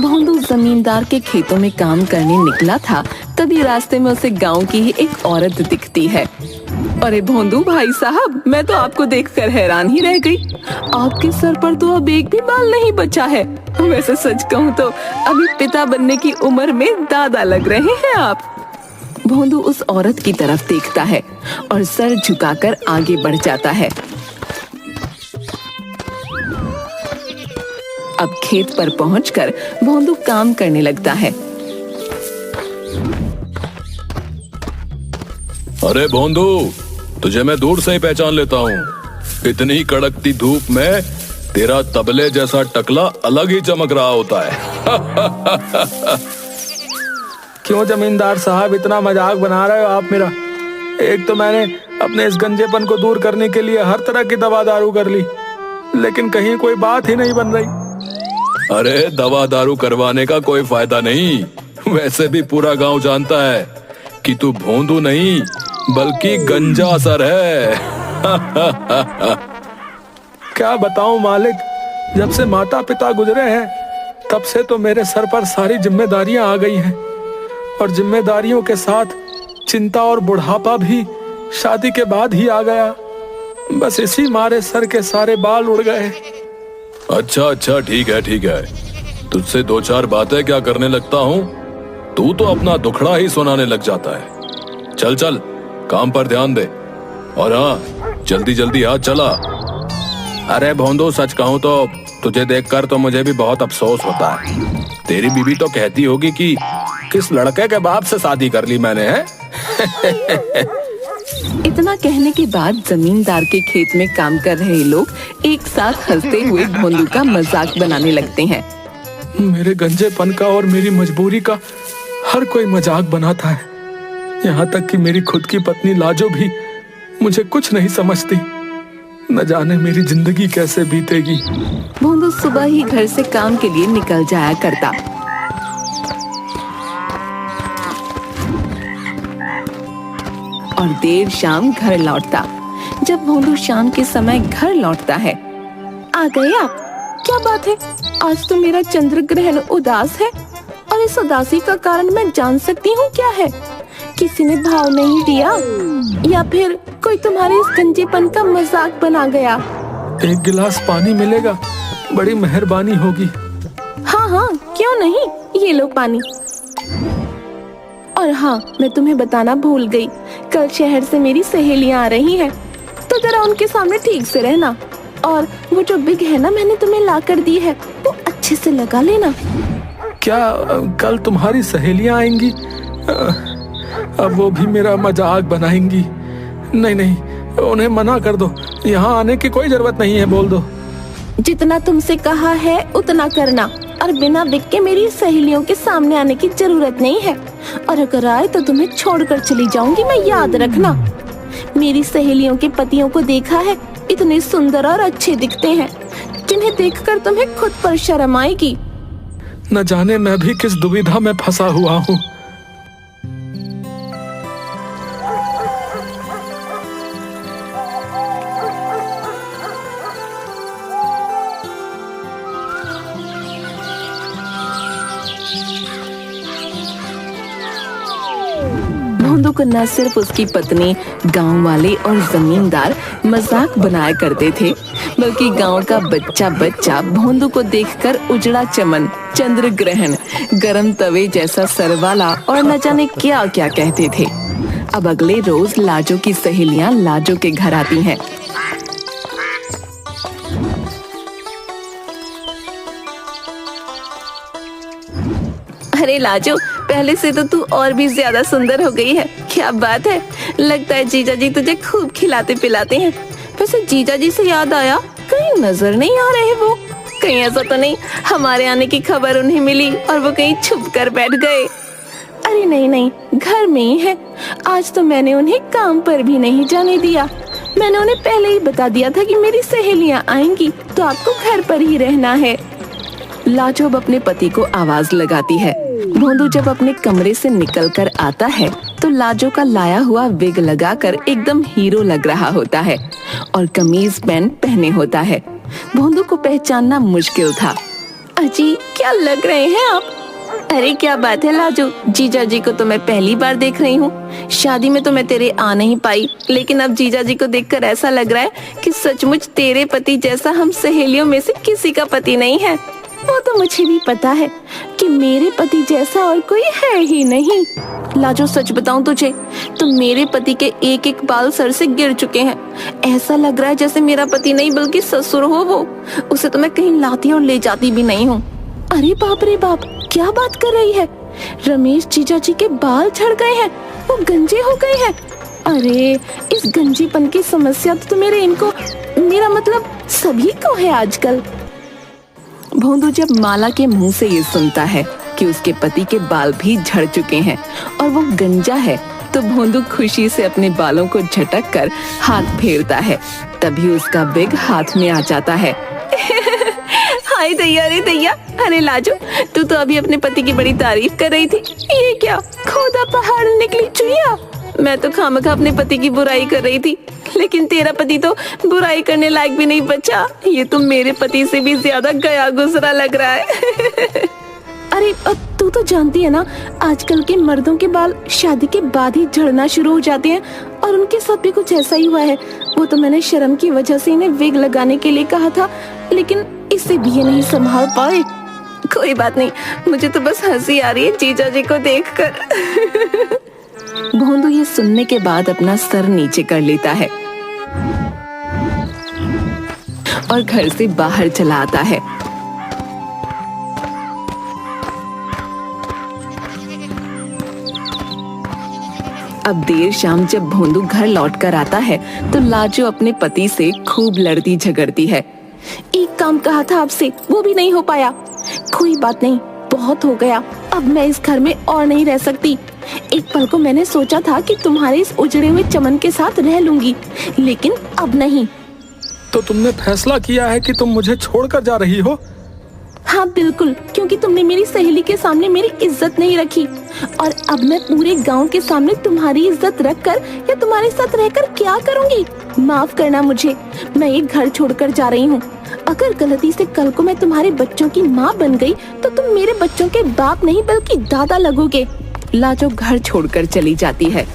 भोंदू जमींदार के खेतों में काम करने निकला था, तभी रास्ते में उसे गांव की ही एक औरत दिखती है। अरे भोंदू भाई साहब, मैं तो आपको देखकर हैरान ही रह गई। आपके सर पर तो अब एक भी बाल नहीं बचा है। वैसे सच कहूँ तो अभी पिता बनने की उम्र में दादा लग रहे हैं आप। भोंदू उस औरत की तरफ देखता है और सर झुकाकर आगे बढ़ जाता है। अब खेत पर पहुंचकर भोंदू काम करने लगता है। अरे भोंदू, तुझे मैं दूर से ही पहचान लेता हूँ। इतनी कड़कती धूप में तेरा तबले जैसा टकला अलग ही चमक रहा होता है। क्यों जमींदार साहब इतना मजाक बना रहे हो आप मेरा? एक तो मैंने अपने इस गंजेपन को दूर करने के लिए हर तरह की दवा दारू कर ली, लेकिन कहीं कोई बात ही नहीं बन रही। अरे दवा दारू करवाने का कोई फायदा नहीं। वैसे भी पूरा गांव जानता है कि तू भोंदू नहीं बल्कि गंजा सर है। क्या बताऊं मालिक, जब से माता पिता गुजरे हैं तब से तो मेरे सर पर सारी जिम्मेदारियां आ गई हैं, और जिम्मेदारियों के साथ चिंता और बुढ़ापा भी शादी के बाद ही आ गया। बस इसी मारे सर के सारे बाल उड़ गए। अच्छा, ठीक है। तुझसे दो चार बातें क्या करने लगता हूँ, तू तो अपना दुखड़ा ही सुनाने लग जाता है। चल काम पर ध्यान दे, और हाँ, जल्दी हाथ चला। अरे भोंदू, सच कहूँ तो तुझे देखकर तो मुझे भी बहुत अफसोस होता है। तेरी बीवी तो कहती होगी कि किस लड़के के बाप से शादी कर ली मैंने, है? इतना कहने के बाद जमींदार के खेत में काम कर रहे लोग एक साथ हंसते हुए भोंदू का मजाक बनाने लगते हैं। मेरे गंजेपन का और मेरी मजबूरी का हर कोई मजाक बनाता है, यहाँ तक कि मेरी खुद की पत्नी लाजो भी मुझे कुछ नहीं समझती। न जाने मेरी जिंदगी कैसे बीतेगी। भोंदू सुबह ही घर से काम के लिए निकल जाया करता। और देर शाम घर लौटता। जब भोंदू शाम के समय घर लौटता है, आ गए आप? क्या बात है, आज तो मेरा चंद्र ग्रहण उदास है, और इस उदासी का कारण मैं जान सकती हूँ क्या है? किसी ने भाव नहीं दिया, या फिर कोई तुम्हारे इस गंजेपन का मजाक बना गया? एक गिलास पानी मिलेगा, बड़ी मेहरबानी होगी। हाँ, क्यों नहीं, ये लो पानी। और हाँ, मैं तुम्हें बताना भूल गई, कल शहर से मेरी सहेलियां आ रही हैं, तो जरा उनके सामने ठीक से रहना। और वो जो बिग है ना, मैंने तुम्हें ला कर दी है, वो अच्छे से लगा लेना। क्या कल तुम्हारी सहेलियां आएंगी? अब वो भी मेरा मजाक बनाएंगी। नहीं, उन्हें मना कर दो, यहाँ आने की कोई जरूरत नहीं है, बोल दो। जितना तुमसे कहा है उतना करना, और बिना बिग के मेरी सहेलियों के सामने आने की जरूरत नहीं है। और अगर आए तो तुम्हें छोड़कर चली जाऊंगी, मैं याद रखना। मेरी सहेलियों के पतियों को देखा है, इतने सुंदर और अच्छे दिखते हैं, जिन्हें देखकर तुम्हें खुद पर शर्म आएगी। न जाने मैं भी किस दुविधा में फंसा हुआ हूँ। भोंदू को न सिर्फ उसकी पत्नी, गांव वाले और जमींदार मजाक बनाया करते थे, बल्कि गांव का बच्चा भोंदू को देखकर उजड़ा चमन, चंद्र ग्रहण, गरम तवे जैसा सर वाला और न जाने क्या क्या कहते थे। अब अगले रोज लाजो की सहेलियां लाजो के घर आती हैं। अरे लाजो, पहले से तो तू और भी ज्यादा सुंदर हो गई है। क्या बात है, लगता है जीजा जी तुझे खूब खिलाते पिलाते हैं। वैसे जीजा जी से याद आया, कहीं नजर नहीं आ रहे वो? कहीं ऐसा तो नहीं हमारे आने की खबर उन्हें मिली और वो कहीं छुप कर बैठ गए? अरे नहीं, घर में ही है। आज तो मैंने उन्हें काम पर भी नहीं जाने दिया। मैंने उन्हें पहले ही बता दिया था कि मेरी सहेलियां आएंगी, तो आपको घर पर ही रहना है। लाजो अपने पति को आवाज लगाती है। भोंदू जब अपने कमरे से निकलकर आता है तो लाजो का लाया हुआ विग लगाकर एकदम हीरो लग रहा होता है और कमीज पैंट पहने होता है। भोंदू को पहचानना मुश्किल था। अजी, क्या लग रहे हैं आप? अरे क्या बात है लाजू, जीजा जी को तो मैं पहली बार देख रही हूँ। शादी में तो मैं तेरे आ नहीं पाई, लेकिन अब जीजा जी को देखकर ऐसा लग रहा है कि सचमुच तेरे पति जैसा हम सहेलियों में से किसी का पति नहीं है। वो तो मुझे भी पता है कि मेरे पति जैसा और कोई है ही नहीं। लाजो, सच बताऊं तुझे तो मेरे पति के एक एक बाल सर से गिर चुके हैं। ऐसा लग रहा है जैसे मेरा पति नहीं बल्कि ससुर हो वो। उसे तो मैं कहीं लाती और ले जाती भी नहीं हूँ। अरे बाप रे बाप, क्या बात कर रही है? रमेश जीजा जी के बाल झड़ गए हैं, वो गंजे हो गए हैं। अरे इस गंजेपन की समस्या तो मेरा मतलब सभी को है आजकल। भोंदू जब माला के मुंह से ये सुनता है कि उसके पति के बाल भी झड़ चुके हैं और वो गंजा है, तो भोंदू खुशी से अपने बालों को झटक कर हाथ फेरता है। तभी उसका विग हाथ में आ जाता है। हाय दैया, रे दैया। अरे लाजू, तू तो अभी अपने पति की बड़ी तारीफ कर रही थी। ये क्या खोदा पहाड़ निकली चुईया? मैं तो खामखा अपने पति की बुराई कर रही थी, लेकिन तेरा पति तो बुराई करने लायक भी नहीं बचा। ये तो मेरे पति से भी ज्यादा गया गुजरा लग रहा है। अरे तू तो जानती है ना, आजकल के मर्दों के बाल शादी के बाद ही झड़ना शुरू हो जाते हैं, और उनके साथ भी कुछ ऐसा ही हुआ है। वो तो मैंने शर्म की वजह से इन्हें विग लगाने के लिए कहा था, लेकिन इससे भी ये नहीं संभाल पाए। कोई बात नहीं, मुझे तो बस हंसी आ रही है जीजा जी को देखकर। भोंदू ये सुनने के बाद अपना सर नीचे कर लेता है और घर से बाहर चला आता है। अब देर शाम जब भोंदू घर लौट कर आता है तो लाजो अपने पति से खूब लड़ती झगड़ती है। एक काम कहा था आपसे, वो भी नहीं हो पाया। कोई बात नहीं, बहुत हो गया, अब मैं इस घर में और नहीं रह सकती। एक पल को मैंने सोचा था कि तुम्हारे इस उजड़े हुए चमन के साथ रह लूंगी, लेकिन अब नहीं। तो तुमने फैसला किया है कि तुम मुझे छोड़कर जा रही हो? हाँ बिल्कुल, क्योंकि तुमने मेरी सहेली के सामने मेरी इज्जत नहीं रखी, और अब मैं पूरे गांव के सामने तुम्हारी इज्जत रखकर या तुम्हारे साथ रहकर क्या करूंगी? माफ करना मुझे, मैं ये घर छोड़कर जा रही हूँ। अगर गलती से कल को मैं तुम्हारे बच्चों की माँ बन गई तो तुम मेरे बच्चों के बाप नहीं बल्कि दादा लगोगे। लाजो घर छोड़कर चली जाती है।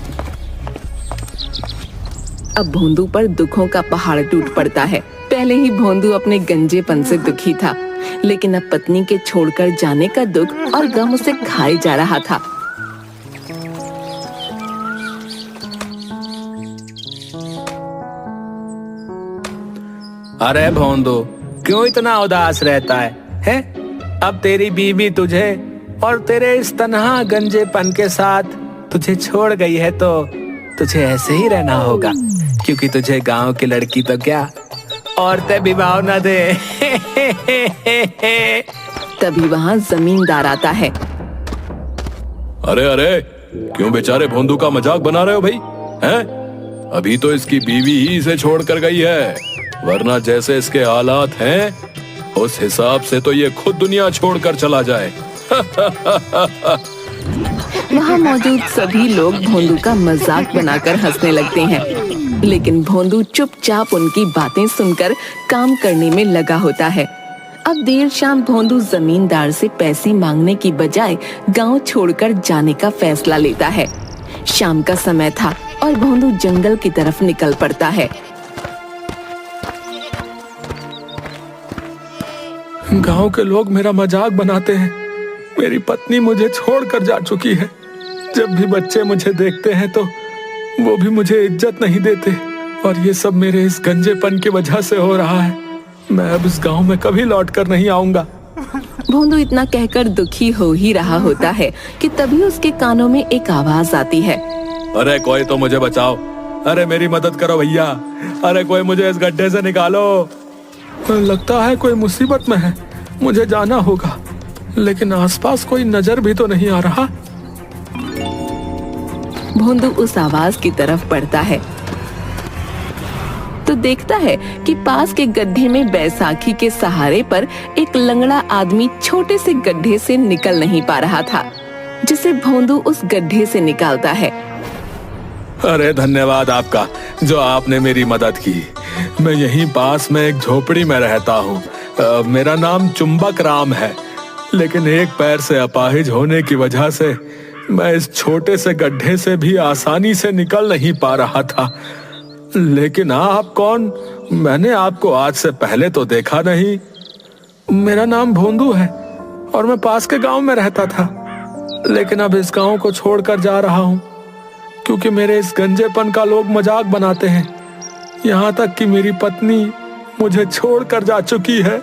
अब भोंदू पर दुखों का पहाड़ टूट पड़ता है। पहले ही भोंदू अपने गंजेपन से दुखी था, लेकिन अब पत्नी के छोड़कर जाने का दुख और गम उसे खाए जा रहा था। अरे भोंदू, क्यों इतना उदास रहता है? अब तेरी बीवी तुझे और तेरे इस तन्हा गंजेपन के साथ तुझे छोड़ गई है, तो तुझे ऐसे ही रहना होगा, क्योंकि तुझे गांव की लड़की तो क्या औरतें भी भाव न दे। तभी वहाँ जमींदार आता है। अरे अरे, क्यों बेचारे भोंदू का मजाक बना रहे हो भाई? हैं? अभी तो इसकी बीवी ही इसे छोड़ कर गई है, वरना जैसे इसके हालात हैं उस हिसाब से तो ये खुद दुनिया छोड़कर चला जाए। वहाँ मौजूद सभी लोग भोंदू का मजाक बनाकर हंसने लगते हैं, लेकिन भोंदू चुपचाप उनकी बातें सुनकर काम करने में लगा होता है। अब देर शाम भोंदू जमींदार से पैसे मांगने की बजाय गांव छोड़कर जाने का फैसला लेता है। शाम का समय था और भोंदू जंगल की तरफ निकल पड़ता है। गांव के लोग मेरा मजाक बनाते हैं। मेरी पत्नी मुझे छोड़कर जा चुकी है। जब भी बच्चे मुझे देखते हैं तो वो भी मुझे इज्जत नहीं देते, और ये सब मेरे इस गंजेपन की वजह से हो रहा है। मैं अब इस गांव में कभी लौटकर नहीं आऊंगा। भोंदू इतना कहकर दुखी हो ही रहा होता है कि तभी उसके कानों में एक आवाज आती है। अरे कोई तो मुझे बचाओ, अरे मेरी मदद करो भैया, अरे कोई मुझे इस गड्ढे से निकालो। लगता है कोई मुसीबत में है, मुझे जाना होगा, लेकिन आसपास कोई नजर भी तो नहीं आ रहा। भोंदू उस आवाज की तरफ बढ़ता है तो देखता है कि पास के गड्ढे में बैसाखी के सहारे पर एक लंगड़ा आदमी छोटे से गड्ढे से निकल नहीं पा रहा था, जिसे भोंदू उस गड्ढे से निकालता है। अरे धन्यवाद आपका जो आपने मेरी मदद की। मैं यहीं पास में एक झोपड़ी में रहता हूँ। मेरा नाम चुंबक राम है, लेकिन एक पैर से अपाहिज होने की वजह से मैं इस छोटे से गड्ढे से भी आसानी से निकल नहीं पा रहा था। लेकिन आप कौन? मैंने आपको आज से पहले तो देखा नहीं। मेरा नाम भोंदू है और मैं पास के गांव में रहता था, लेकिन अब इस गांव को छोड़कर जा रहा हूं क्योंकि मेरे इस गंजेपन का लोग मजाक बनाते हैं। यहाँ तक कि मेरी पत्नी मुझे छोड़कर जा चुकी है।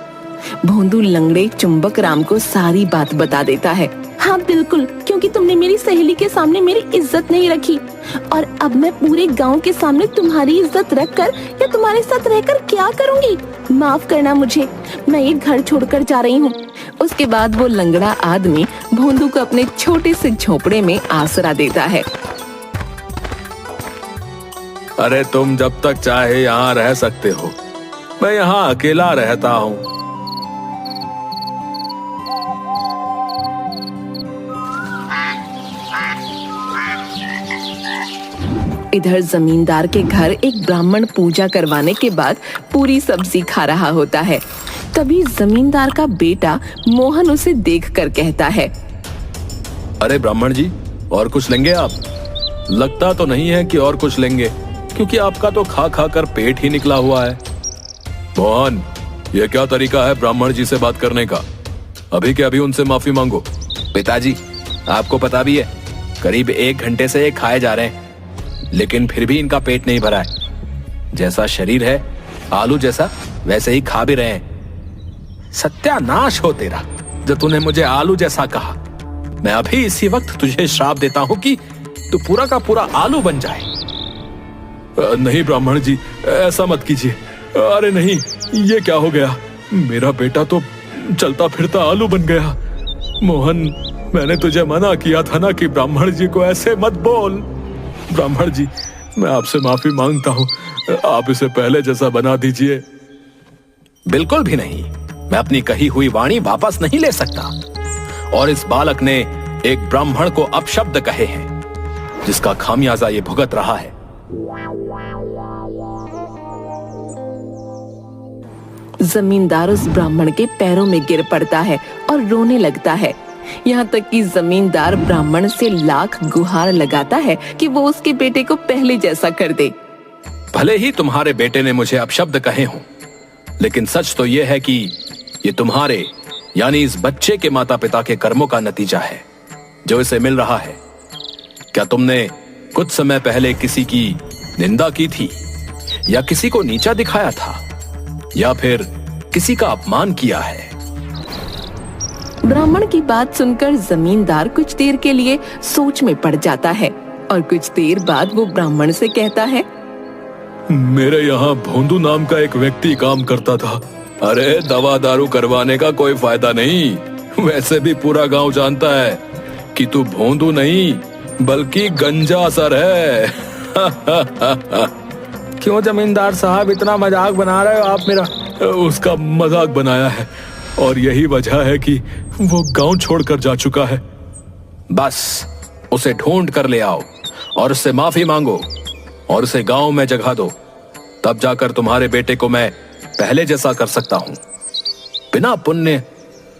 भोंदू लंगड़े चुंबक राम को सारी बात बता देता है। हाँ बिल्कुल, क्योंकि तुमने मेरी सहेली के सामने मेरी इज्जत नहीं रखी, और अब मैं पूरे गांव के सामने तुम्हारी इज्जत रखकर या तुम्हारे साथ रहकर क्या करूंगी? माफ करना मुझे, मैं ये घर छोड़कर जा रही हूँ। उसके बाद वो लंगड़ा आदमी भोंदू को अपने छोटे से झोपड़े में आसरा देता है। अरे तुम जब तक चाहे यहाँ रह सकते हो, मैं यहाँ अकेला रहता हूँ। इधर जमींदार के घर एक ब्राह्मण पूजा करवाने के बाद पूरी सब्जी खा रहा होता है। तभी जमींदार का बेटा मोहन उसे देखकर कहता है, अरे ब्राह्मण जी, और कुछ लेंगे आप? लगता तो नहीं है कि और कुछ लेंगे, क्योंकि आपका तो खा खा कर पेट ही निकला हुआ है। मोहन, यह क्या तरीका है ब्राह्मण जी से बात करने का? अभी के अभी उनसे माफी मांगो। पिताजी, आपको पता भी है, करीब 1 घंटे से ये खाए जा रहे हैं, लेकिन फिर भी इनका पेट नहीं भरा है। जैसा शरीर है आलू जैसा, वैसे ही खा भी रहे हैं। सत्यानाश हो तेरा, जो तूने मुझे आलू जैसा कहा। मैं अभी इसी वक्त तुझे श्राप देता हूँ कि तू पूरा का पूरा आलू बन जाए। नहीं ब्राह्मण जी, ऐसा मत कीजिए। अरे नहीं, ये क्या हो गया? मेरा बेटा तो चलता फिरता आलू बन गया। मोहन, मैंने तुझे मना किया था ना कि ब्राह्मण जी को ऐसे मत बोल। ब्राह्मण जी, मैं आपसे माफी मांगता हूँ, आप इसे पहले जैसा बना दीजिए। बिल्कुल भी नहीं, मैं अपनी कही हुई वाणी वापस नहीं ले सकता। और इस बालक ने एक ब्राह्मण को अपशब्द कहे हैं, जिसका खामियाजा ये भुगत रहा है। जमींदार उस ब्राह्मण के पैरों में गिर पड़ता है और रोने लगता है। यहाँ तक कि जमींदार ब्राह्मण से लाख गुहार लगाता है कि वो उसके बेटे को पहले जैसा कर दे। भले ही तुम्हारे बेटे ने मुझे अपशब्द कहे हों, लेकिन सच तो यह है कि ये तुम्हारे यानी इस बच्चे के माता पिता के कर्मों का नतीजा है जो इसे मिल रहा है। क्या तुमने कुछ समय पहले किसी की निंदा की थी, या किसी को नीचा दिखाया था, या फिर किसी का अपमान किया है? ब्राह्मण की बात सुनकर जमींदार कुछ देर के लिए सोच में पड़ जाता है और कुछ देर बाद वो ब्राह्मण से कहता है, मेरे यहाँ भोंदू नाम का एक व्यक्ति काम करता था। अरे दवा दारू करवाने का कोई फायदा नहीं। वैसे भी पूरा गांव जानता है कि तू भोंदू नहीं बल्कि गंजा सर है। क्यों जमींदार साहब इतना मजाक बना रहे हो आप मेरा? उसका मजाक बनाया है, और यही वजह है कि वो गांव छोड़कर जा चुका है। बस उसे ढूंढ कर ले आओ और उससे माफी मांगो और उसे गांव में जगह दो, तब जाकर तुम्हारे बेटे को मैं पहले जैसा कर सकता हूं। बिना पुण्य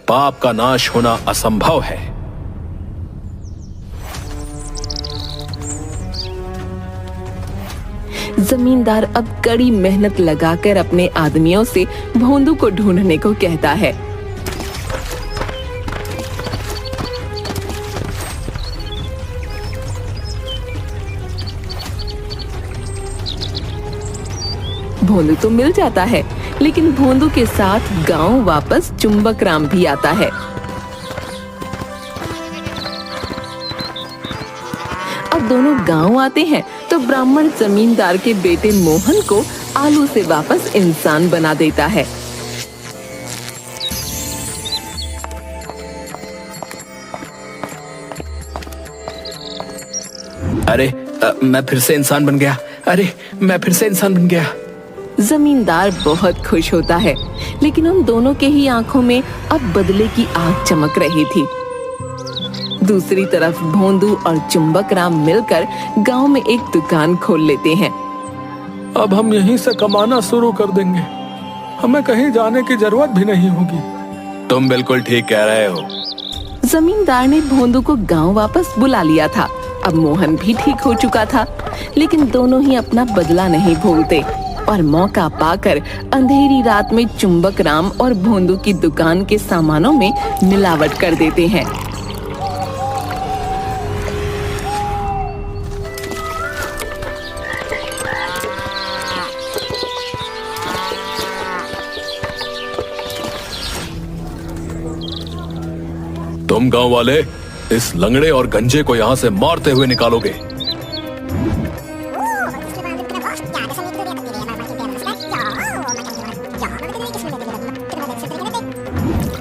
पाप का नाश होना असंभव है। जमींदार अब कड़ी मेहनत लगाकर अपने आदमियों से भोंदू को ढूंढने को कहता है। भोंदू तो मिल जाता है, लेकिन भोंदू के साथ गांव वापस चुंबक राम भी आता है। अब दोनों गांव आते हैं तो ब्राह्मण जमींदार के बेटे मोहन को आलू से वापस इंसान बना देता है। अरे मैं फिर से इंसान बन गया। अरे मैं फिर से इंसान बन गया। जमींदार बहुत खुश होता है, लेकिन उन दोनों के ही आंखों में अब बदले की आग चमक रही थी। दूसरी तरफ भोंदू और चुंबक राम मिलकर गांव में एक दुकान खोल लेते हैं। अब हम यहीं से कमाना शुरू कर देंगे, हमें कहीं जाने की जरूरत भी नहीं होगी। तुम बिल्कुल ठीक कह रहे हो। जमींदार ने भोंदू को गांव वापस बुला लिया था। अब मोहन भी ठीक हो चुका था, लेकिन दोनों ही अपना बदला नहीं भूलते और मौका पाकर अंधेरी रात में चुंबक राम और भोंदू की दुकान के सामानों में मिलावट कर देते हैं। तुम गांव वाले इस लंगड़े और गंजे को यहाँ से मारते हुए निकालोगे।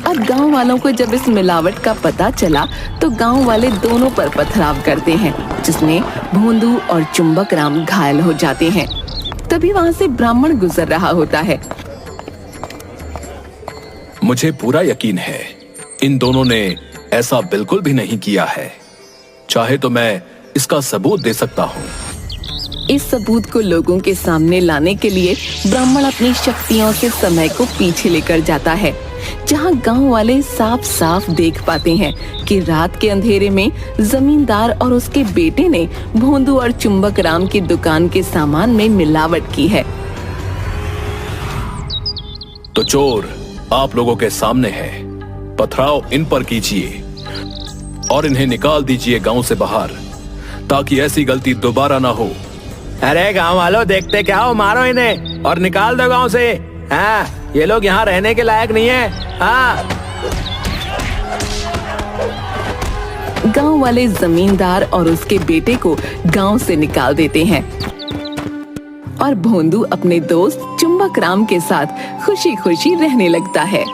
अब गांव वालों को जब इस मिलावट का पता चला तो गांव वाले दोनों पर पथराव करते हैं, जिसमें भोंदू और चुंबक राम घायल हो जाते हैं। तभी वहाँ से ब्राह्मण गुजर रहा होता है। मुझे पूरा यकीन है इन दोनों ने ऐसा बिल्कुल भी नहीं किया है। चाहे तो मैं इसका सबूत दे सकता हूँ। इस सबूत को लोगों के सामने लाने के लिए ब्राह्मण अपनी शक्तियों से समय को पीछे लेकर जाता है, जहाँ गांव वाले साफ साफ देख पाते हैं कि रात के अंधेरे में जमींदार और उसके बेटे ने भोंदू और चुंबक राम की दुकान के सामान में मिलावट की है। तो चोर आप लोगों के सामने है, पथराव इन पर कीजिए और इन्हें निकाल दीजिए गांव से बाहर, ताकि ऐसी गलती दोबारा ना हो। अरे गांव वालों, देखते क्या हो, मारो इन्हें और निकाल दो गांव से। हाँ, ये लोग यहाँ रहने के लायक नहीं है। हाँ। गांव वाले जमींदार और उसके बेटे को गांव से निकाल देते हैं और भोंदू अपने दोस्त चुंबक राम के साथ खुशी खुशी रहने लगता है।